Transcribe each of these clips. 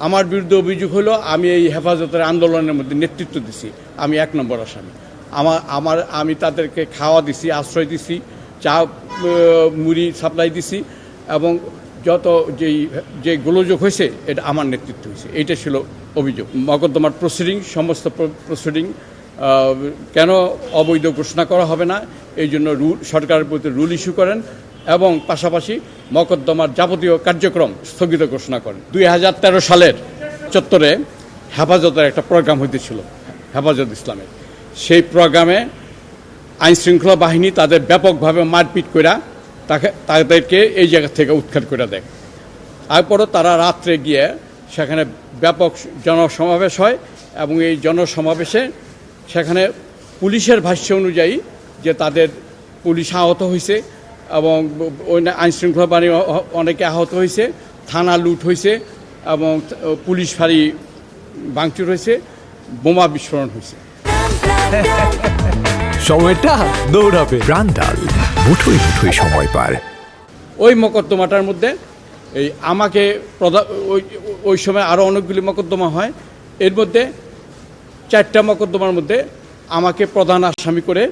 আমার বিরুদ্ধে অভিযোগ হলো আমি এই হেফাজতের আন্দোলনের মধ্যে নেতৃত্ব দিছি। আমি ১ নম্বর আসামি। আমি তাদেরকে খাওয়া দিছি, আশ্রয় দিছি, চা মুড়ি সাপ্লাই দিছি এবং যত যে গোলযোগ হয়েছে এটা আমার নেতৃত্ব হয়েছে। এইটা ছিল অভিযোগ। মকদ্দমার সমস্ত প্রসিডিং কেন অবৈধ ঘোষণা করা হবে না এই জন্য সরকারের প্রতি রুল ইস্যু করেন এবং পাশাপাশি মকদ্দমার যাবতীয় কার্যক্রম স্থগিত ঘোষণা করেন। 2013 সালের চত্বরে হেফাজতের একটা প্রোগ্রাম হইতেছিল, হেফাজত ইসলামের। সেই প্রোগ্রামে আইনশৃঙ্খলা বাহিনী তাদের ব্যাপকভাবে মারপিট করে তাদেরকে এই জায়গা থেকে উৎখাত করে দেয়। তারপরও তারা রাত্রে গিয়ে সেখানে ব্যাপক জনসমাবেশ হয় এবং এই জনসমাবেশে সেখানে পুলিশের ভাষ্য অনুযায়ী যে তাদের পুলিশ আহত হয়েছে এবং আইনশৃঙ্খলা বাহিনী অনেকে আহত হয়েছে, থানা লুট হয়েছে এবং পুলিশ ফাঁড়ি ভাঙচুর হয়েছে, বোমা বিস্ফোরণ হয়েছে। সময়টা দৌড়াবে। প্রাণডাল মুঠোই মুঠোই সময় পার। ওই মকদ্দমাটার মধ্যে এই আমাকে ওই সময় আরও অনেকগুলি মকদ্দমা হয়। এর মধ্যে 4টা মকদ্দমার মধ্যে আমাকে প্রধান আসামি করে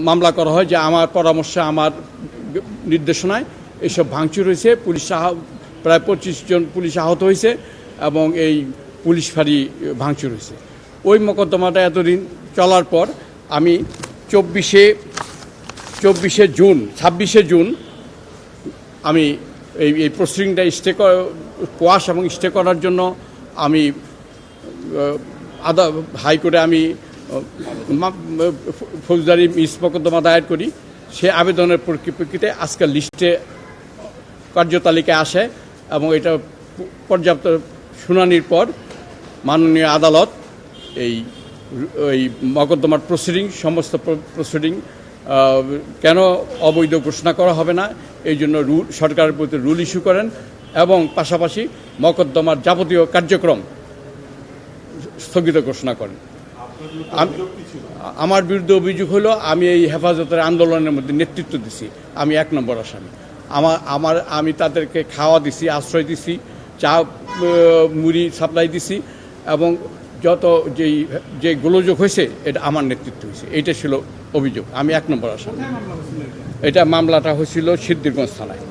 মামলা করা হয় যে আমার পরামর্শে, আমার নির্দেশনায় এইসব ভাঙচুর হয়েছে, প্রায় 25 জন পুলিশ আহত হয়েছে এবং এই পুলিশ ফাঁড়ি ভাঙচুর হয়েছে। ওই মকদ্দমাটা এতদিন চলার পর আমি 26শে জুন আমি এই প্রসিডিংটা কোয়াশ এবং স্টে করার জন্য আমি হাইকোর্টে আমি ফৌজদারি মিস মকদ্দমা দায়ের করি। সে আবেদনের পরিপ্রেক্ষিতে আজকাল লিস্টে কার্যতালিকায় আসে এবং এটা পর্যাপ্ত শুনানির পর মাননীয় আদালত এই মকদ্দমার সমস্ত প্রসিডিং কেন অবৈধ ঘোষণা করা হবে না এই জন্য সরকারের প্রতি রুল ইস্যু করেন এবং পাশাপাশি মকদ্দমার যাবতীয় কার্যক্রম স্থগিত ঘোষণা করেন। আমার বিরুদ্ধে অভিযোগ হলো আমি এই হেফাজতের আন্দোলনের মধ্যে নেতৃত্ব দিছি। আমি ১ নম্বর আসামি। আমি তাদেরকে খাওয়া দিছি, আশ্রয় দিছি, চা মুড়ি সাপ্লাই দিছি এবং যত যে গোলযোগ হয়েছে এটা আমার নেতৃত্ব হয়েছে। এইটা ছিল অভিযোগ। আমি ১ নম্বর আসামি। এটা মামলাটা হয়েছিল সিদ্ধিরগঞ্জ থানায়।